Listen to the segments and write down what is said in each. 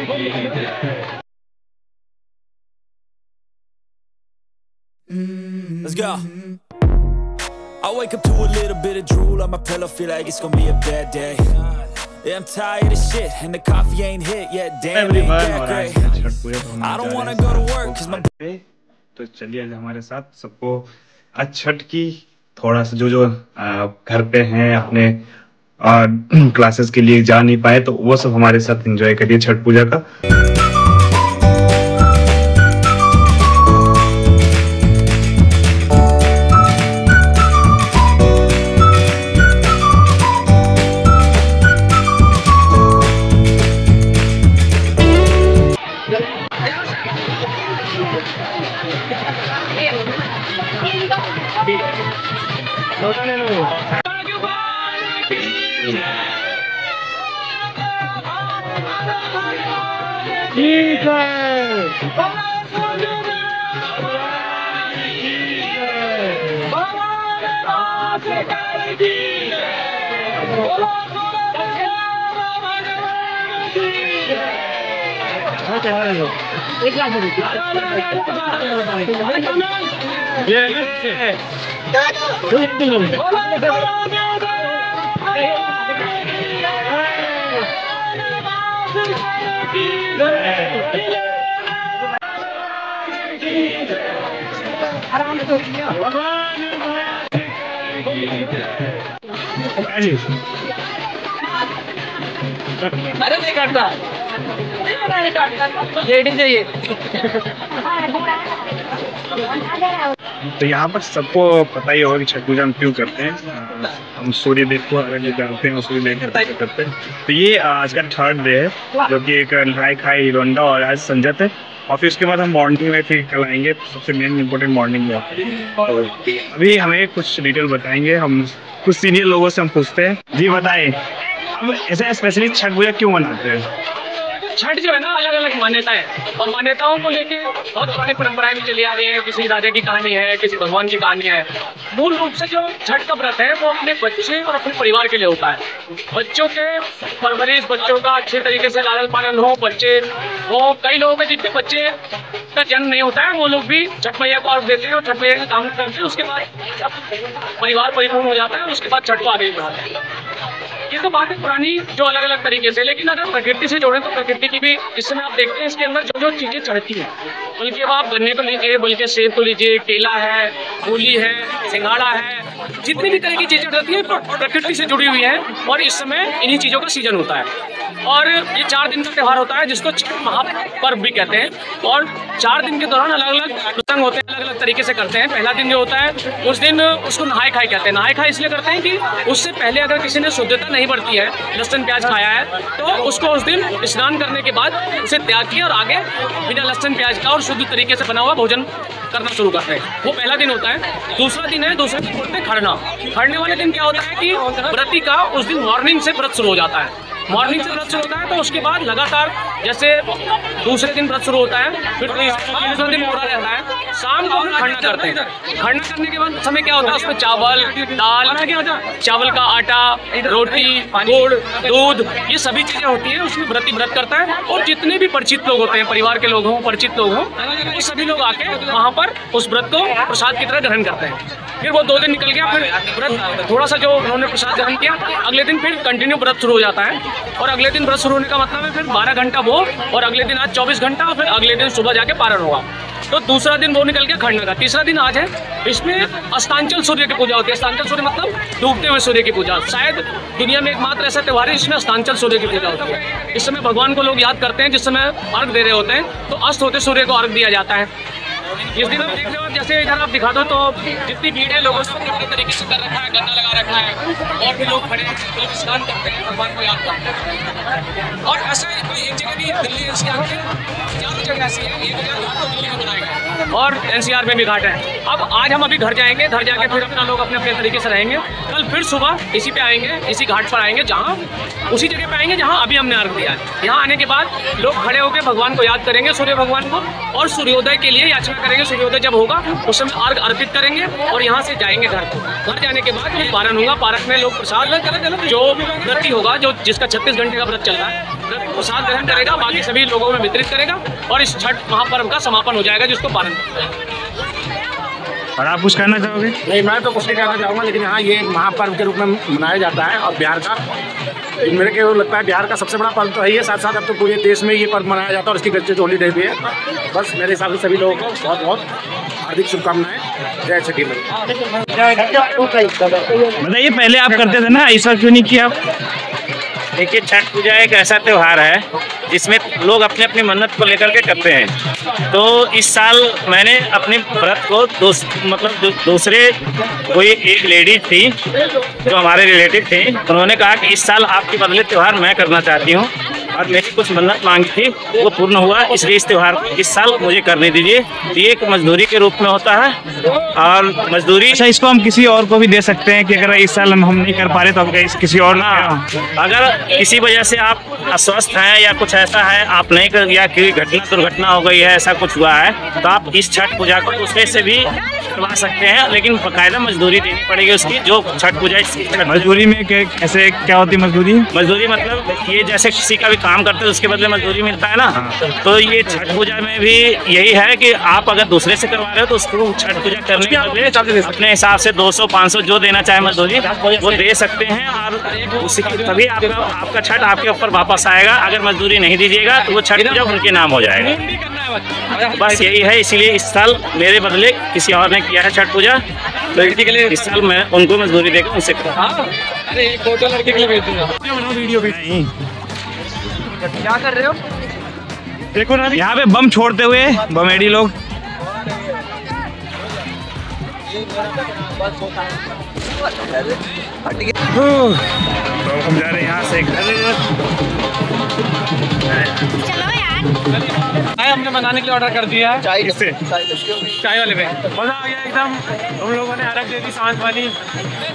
Let's go. I wake up to a little bit of drool on my pillow, feel like it's gonna be a bad day. Yeah, I'm tired of shit and the coffee ain't hit yet. Damn, ain't that great. I don't wanna go to work cause my तो चलिए आज हमारे साथ सबको आज छठ की थोड़ा सा जो घर पे हैं अपने क्लासेस के लिए जा नहीं पाए, तो वो सब हमारे साथ एंजॉय करिए छठ पूजा का। अरे नहीं काटता, रेडी चाहिए। तो यहाँ पर सबको पता ही होगा कि छठ पूजा हम क्यों करते हैं। हम सूर्य देव को जानते हैं और सूर्य देव करते हैं। तो ये आज का 3rd डे है, जो कि एक नहाई खाई हीरो होंडा और आज संजत है। और फिर उसके बाद हम मॉर्निंग में फिर कल आएंगे, सबसे मेन इम्पोर्टेंट मॉर्निंग में। तो अभी हमें कुछ डिटेल बताएंगे, हम कुछ सीनियर लोगों से हम पूछते हैं। जी बताएं, अब ऐसे स्पेशली छठ पूजा क्यों मनाते हैं? छठ जो है ना, अलग अलग मान्यता है और मान्यताओं को लेके बहुत पुरानी परंपराएं भी चली आ रही है। किसी राजा की कहानी है, किसी भगवान की कहानी है। मूल रूप से जो छठ का व्रत है वो अपने बच्चे और अपने परिवार के लिए होता है। बच्चों के परवरिश, बच्चों का अच्छे तरीके से लालन पालन हो, बच्चे वो कई लोगों के जिनके बच्चे का जन्म नहीं होता है वो लोग भी छठ मैया को अर्घ देते हैं और छठ मैया का काम करते हैं। उसके बाद परिवार परिपूर्ण हो जाता है, उसके बाद छठ को आगे बढ़ाते हैं। ये तो बात है पुरानी, जो अलग अलग तरीके से। लेकिन अगर प्रकृति से जोड़ें तो प्रकृति की भी इस समय आप देखते हैं इसके अंदर जो जो चीजें चढ़ती हैं, बल्कि अब आप गन्ने को लीजिए, बल्कि सेब को लीजिए, केला है, मूली है, सिंघाड़ा है, जितनी भी तरह की चीजें चढ़ती है प्रकृति से जुड़ी हुई है। और इस समय इन्हीं चीजों का सीजन होता है और ये 4 दिन का त्यौहार होता है जिसको छठ महापर्व भी कहते हैं। और 4 दिन के दौरान अलग अलग प्रसंग होते हैं, अलग अलग तरीके से करते हैं। पहला दिन जो होता है उस दिन उसको नहाय खाई कहते हैं। नहाय खाई इसलिए करते हैं कि उससे पहले अगर किसी ने शुद्धता नहीं बरती है, लहसुन प्याज खाया है, तो उसको उस दिन स्नान करने के बाद उसे त्याग किया और आगे बिना लहसुन प्याज का और शुद्ध तरीके से बना हुआ भोजन करना शुरू करते हैं। वो पहला दिन होता है। दूसरा दिन है, दूसरे दिन बोलते हैं खरना। खरने वाले दिन क्या होता है कि व्रती का उस दिन मॉर्निंग से व्रत शुरू हो जाता है। मॉर्निंग से व्रत शुरू होता है तो उसके बाद लगातार, जैसे दूसरे दिन व्रत शुरू होता है, फिर तीसरा दिन पूरा रहता है, शाम को खरना करते हैं। खरना करने के बाद समय क्या होता है, उसमें चावल, दाल, चावल का आटा, रोटी, गुड़, दूध, ये सभी चीजें होती हैं। उसमें व्रती व्रत करता है और जितने भी परिचित लोग होते हैं, परिवार के लोग हों, परिचित लोग हों, वो सभी लोग आके वहाँ पर उस व्रत को प्रसाद की तरह ग्रहण करते हैं। फिर वो 2 दिन निकल गया, फिर व्रत थोड़ा सा जो उन्होंने प्रसाद ग्रहण किया, अगले दिन फिर कंटिन्यू व्रत शुरू हो जाता है। और अगले दिन व्रत शुरू होने का मतलब है फिर 12 घंटा वो, और अगले दिन आज 24 घंटा, और फिर अगले दिन सुबह जाके पारण होगा। तो दूसरा दिन वो निकल गया खरना का। तीसरा दिन आज है, इसमें अस्तांचल सूर्य की पूजा होती है। अस्तांचल सूर्य मतलब डूबते हुए सूर्य की पूजा। शायद दुनिया में एकमात्र ऐसा त्यौहार है जिसमें अस्तांचल सूर्य की पूजा होती है। इस समय भगवान को लोग याद करते हैं, जिस समय अर्घ दे रहे होते हैं तो अस्त होते सूर्य को अर्घ दिया जाता है। इस दिन आप देख रहे हो, जैसे इधर आप दिखा दो तो जितनी भीड़ है, लोगों से कितने तरीके से कर रखा है, गन्ना लगा रखा है, और भी लोग खड़े हैं, लोग स्नान करते हैं, भगवान को याद करते हैं। और ऐसा कोई एक जगह नहीं, दिल्ली एनसीआर में चारों जगह ऐसी है, एक जगह दिल्ली में बनाएगा और एनसीआर में भी घाट है। अब आज हम अभी घर जाएंगे, घर जाके फिर अपना लोग अपने अपने तरीके से रहेंगे। कल फिर सुबह इसी पे आएंगे, इसी घाट पर आएंगे, जहाँ उसी जगह पे आएंगे जहाँ अभी हमने अर्घ दिया है। यहाँ आने के बाद लोग खड़े होकर भगवान को याद करेंगे, सूर्य भगवान को, और सूर्योदय के लिए याचना करेंगे। सूर्योदय जब होगा उस समय अर्घ अर्पित करेंगे और यहाँ से जाएंगे घर को। घर जाने के बाद फिर पारण होगा। पारण में लोग प्रसाद, जो व्रती होगा, जो जिसका 36 घंटे का व्रत चल रहा है, प्रसाद ग्रहण करेगा करेगा, बाकी सभी लोगों में वितरित करेगा और इस छठ महापर्व का समापन हो जाएगा, जिसको पारण करते हैं। और आप कुछ कहना चाहोगे? नहीं, मैं तो कुछ नहीं कहना चाहूँगा, लेकिन हाँ ये महापर्व के रूप में मनाया जाता है और बिहार का, मेरे को लगता है बिहार का सबसे बड़ा पर्व तो है ये, साथ साथ अब तो पूरे देश में ये पर्व मनाया जाता है और इसकी गज्जे हॉलीडे भी है। बस मेरे हिसाब से सभी लोगों को बहुत बहुत हार्दिक शुभकामनाएं। जय छठी मैया। बताइए, पहले आप करते थे ना, इस वक्त क्यों नहीं किया आप? देखिए, छठ पूजा एक ऐसा त्यौहार है जिसमें लोग अपने अपनी मन्नत को लेकर के करते हैं। तो इस साल मैंने अपने व्रत को दूसरे कोई एक लेडी थी जो हमारे रिलेटिव थी, उन्होंने कहा कि इस साल आपके बदले त्यौहार मैं करना चाहती हूँ और मेरी कुछ मन्नत मांगी थी, वो पूर्ण हुआ, इसलिए इस त्यौहार को इस साल मुझे करने दीजिए। ये एक मजदूरी के रूप में होता है और मजदूरी। अच्छा, इसको हम किसी और को भी दे सकते हैं कि अगर इस साल हम नहीं कर पा रहे तो हम किसी और ना, अगर किसी वजह से आप अस्वस्थ हैं या कुछ ऐसा है, आप नहीं कर, या कोई दुर्घटना हो गई है, ऐसा कुछ हुआ है, तो आप इस छठ पूजा को दूसरे से भी करवा सकते हैं, लेकिन बाकायदा मजदूरी देनी पड़ेगी उसकी। जो छठ पूजा, मजदूरी में कैसे क्या होती है मजदूरी? मजदूरी मतलब ये जैसे किसी का भी काम करते हैं उसके बदले मजदूरी मिलता है ना, तो ये छठ पूजा में भी यही है कि आप अगर दूसरे से करवा रहे हो तो उसको छठ पूजा करने के बदले अपने हिसाब से 200-500 जो देना चाहे मजदूरी वो दे सकते हैं और उसी तभी आपका छठ आपके ऊपर वापस आएगा। अगर मजदूरी नहीं दीजिएगा तो वो छठ पूजा उनके नाम हो जाएगा। बस यही है, इसीलिए इस साल मेरे बदले किसी और ने किया है छठ पूजा, तो इस साल मैं उनको मजदूरी देकर उनसे अरे एक फोटो लड़के के लिए भेज दूंगा, वीडियो भी। क्या कर रहे हो? देखो ना, यहाँ पे बम छोड़ते हुए बमेडी लोग। तो हम जा रहे हैं यहाँ से घर। चलो यार, चाय हमने बनाने के लिए ऑर्डर कर दिया है। चाय किससे? चाय वाले पे मजा आ गया एकदम। हम लोगों ने अर्घ दे दी सांझ वाली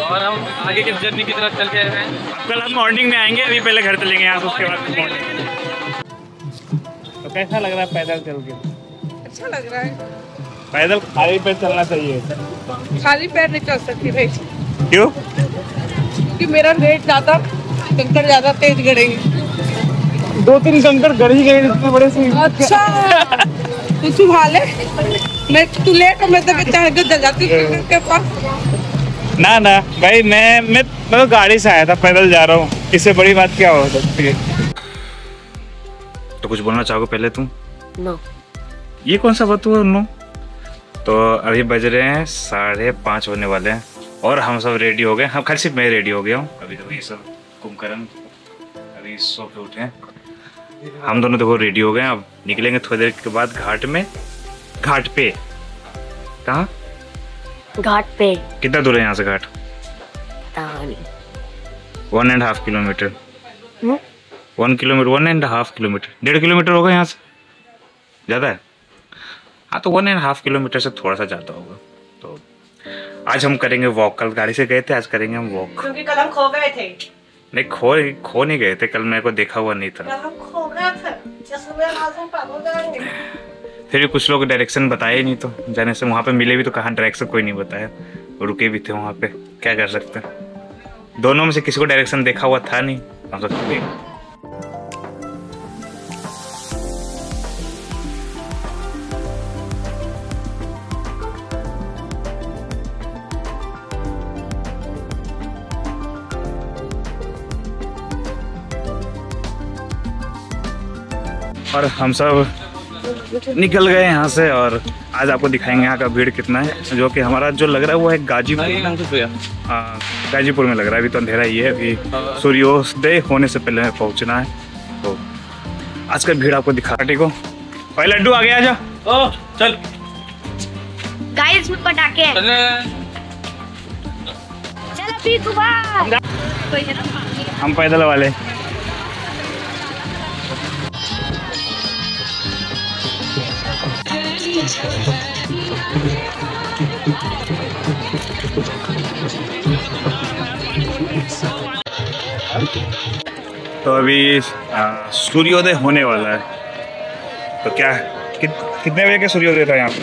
और हम आगे की जर्नी की तरफ चल गए हैं। कल हम मॉर्निंग में आएंगे, अभी पहले घर चलेंगे यहाँ से, उसके बाद मॉर्निंग। तो कैसा लग रहा है पैदल चल के? अच्छा लग रहा है। पैदल खाली पैर चलना चाहिए। खाली पैर नहीं चल सकती भाई। क्यों? क्योंकि मेरा रेट ज्यादा, कंकड़ ज्यादा तेज गड़ेंगे। 2-3 कंकड़ गड़ ही गए इतने बड़े से। अच्छा तू संभाले, मैं तू ले तो मैं तो चढ़ के जल जाती के पास। ना ना भाई, मैं तो गाड़ी से आया था, पैदल जा रहा हूँ, इससे बड़ी बात क्या हो सकती है? तो कुछ बोलना चाहोगे पहले तुम? नो। ये कौन सा बात हुआ नो? तो अभी बज रहे हैं 5:30 होने वाले हैं और हम सब रेडी हो गए। हम खाली सिर्फ मैं रेडी हो गया हूँ। अभी तो ये सब कुंभकर्ण अभी सो पे उठे हैं, हम दोनों देखो रेडी हो गए हैं। अब निकलेंगे थोड़ी देर के बाद घाट में। घाट पे कहाँ? घाट पे। कितना दूर है यहाँ से घाट? 1.5 किलोमीटर। 1 किलोमीटर, 1.5 किलोमीटर, 1.5 किलोमीटर होगा यहाँ से, ज़्यादा है? हाँ, तो 1.5 किलोमीटर से थोड़ा सा ज़्यादा होगा। तो आज हम करेंगे वॉक। कल गाड़ी से गए थे, आज करेंगे हम वॉक। क्योंकि कल हम खो गए थे। नहीं, खो नहीं गए थे, कल मेरे को देखा हुआ नहीं था। कल हम खो गए थे, फिर भी कुछ लोग डायरेक्शन बताए नहीं, तो जाने से वहाँ पे मिले भी तो कहाँ डायरेक्शन कोई नहीं बताया, रुके भी थे वहाँ पे, क्या कर सकते हैं। दोनों में से किसी को डायरेक्शन देखा हुआ था नहीं, हम सब चले गए। और हम सब निकल गए यहाँ से और आज आपको दिखाएंगे यहाँ का भीड़ कितना है, जो कि हमारा जो लग रहा है वो है गाजीपुर। गाजीपुर में लग रहा है। अभी तो अंधेरा ही है, अभी सूर्योदय होने से पहले हमें पहुँचना है। तो आज का भीड़ आपको दिखा। ठीक हो भाई, लड्डू आगे आ जा। चल गाइस में पटाखे। चल अभी सुबह। हम पैदल वाले। तो अभी सूर्योदय होने वाला है। तो क्या कितने बजे का सूर्योदय था यहाँ पे?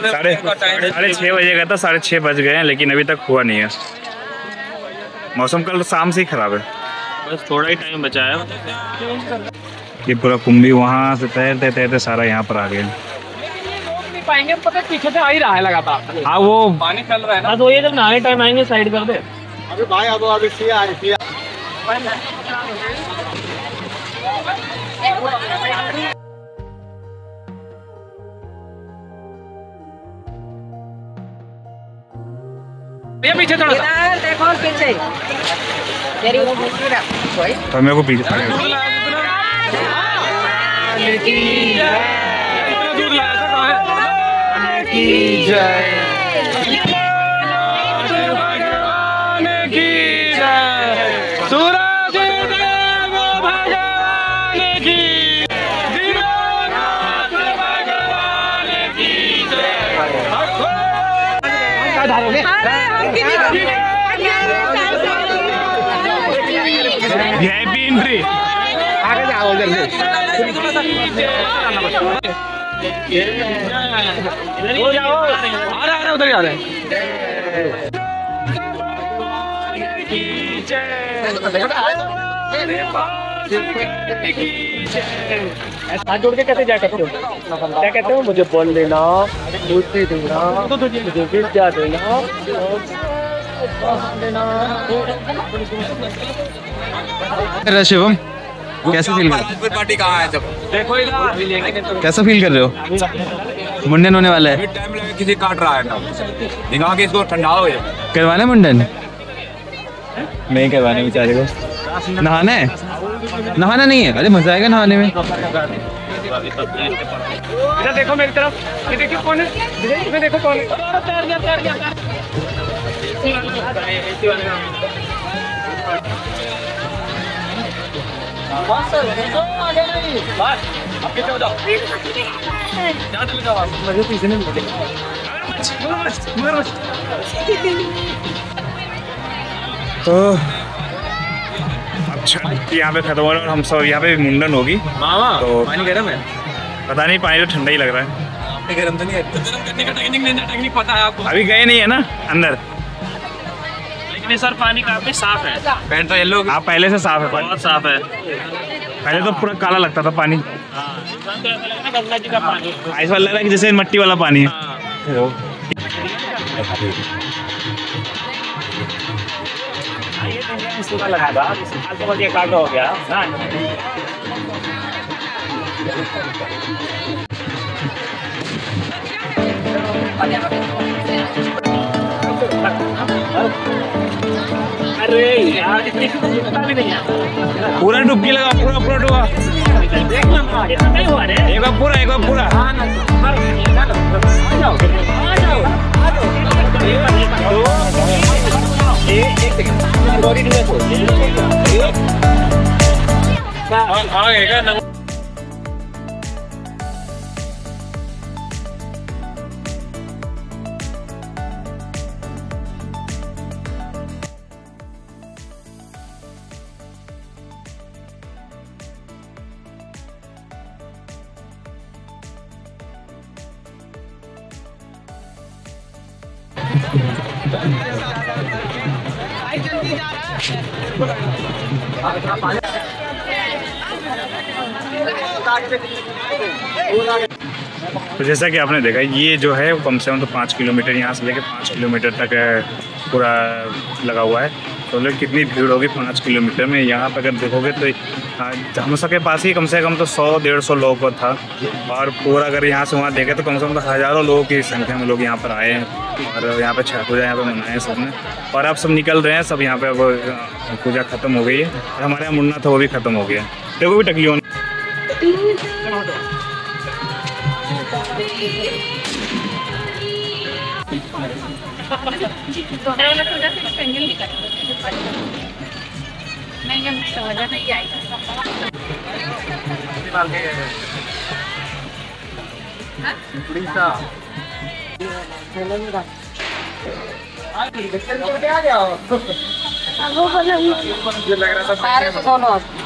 6:30 बजे का था, 6:30 बज गए हैं, लेकिन अभी तक हुआ नहीं है। मौसम कल शाम से ही खराब है, बस थोड़ा ही टाइम बचा है। ये पूरा कुंभी वहाँ से तैरते तैरते सारा यहाँ पर आ गया। नहीं पाएंगे, पता पीछे से आ ही रहा है लगातार। हाँ वो पानी चल रहा है ना, तो ये जब नहाने टाइम आएंगे साइड कर दे। अभी भाई अब ये पीछे थोड़ा सा देखो पीछे तो मेरे को पीछे पड़ेगा। VIP entry. आगे जाओ जल्दी। हो जाओ, आ रहा है उधर ही आ रहा है। हाथ जोड़ के कैसे जा सकते हो? क्या कहते हो? मुझे बोल देना, मुझे देना, मुझे विद्या देना, शिवम कैसे फील कर रहे हो? पार्टी कहाँ है? जब देखो कैसा फील कर रहे हो? मुंडन होने वाला है। टाइम लगे, किसी काट रहा है ना, दिखा के इसको ठंडा हो। करवाना है मुंडन? नहीं करवाने बेचारे को। नहाना है? नहाना नहीं है? अरे मजा आएगा नहाने में। इधर देखो मेरी तरफ, ये देखिए कौन है, इधर देखो कौन है। तैर गया, तैर गया। तो अच्छा यहाँ पे खत्म हो रहा है और हम सब यहाँ पे मुंडन होगी। तो पानी गर्म है? पता नहीं, पानी तो ठंडा ही लग रहा है। गर्म तो नहीं है। गर्म करने का टेक्निक पता है आपको? अभी गए नहीं है ना अंदर, लेकिन सर पानी काफी साफ है। पैंट तो येलो। आप पहले से साफ है पानी? बहुत साफ है। पहले तो पूरा काला लगता था पानी। गंगा जी का पानी ऐसा लग रहा है कि जैसे मिट्टी वाला पानी है। काटा हो गया। अरे यार इतनी भी नहीं है। पूरा डुबकी लगा, पूरा पूरा डुबा। नहीं हुआ रे। एक बार पूरा, एक बार पूरा। तो जैसा कि आपने देखा, ये जो है कम से कम तो 5 किलोमीटर यहाँ से लेके 5 किलोमीटर तक पूरा लगा हुआ है। तो लोग कितनी भीड़ होगी 5 किलोमीटर में। यहाँ पर अगर देखोगे तो हम सबके पास ही कम से कम तो 100-150 लोग का था। और पूरा अगर यहाँ से वहाँ देखे तो कम से कम तो हज़ारों लोगों की संख्या में लोग यहाँ पर आए हैं और यहाँ पर छठ पूजा यहाँ पर मनाए हैं सबने। और अब सब निकल रहे हैं, सब यहाँ पे अब पूजा ख़त्म हो गई है। और हमारे यहाँ मुन्ना था वो भी ख़त्म हो गया। देखो भी टकली होने वो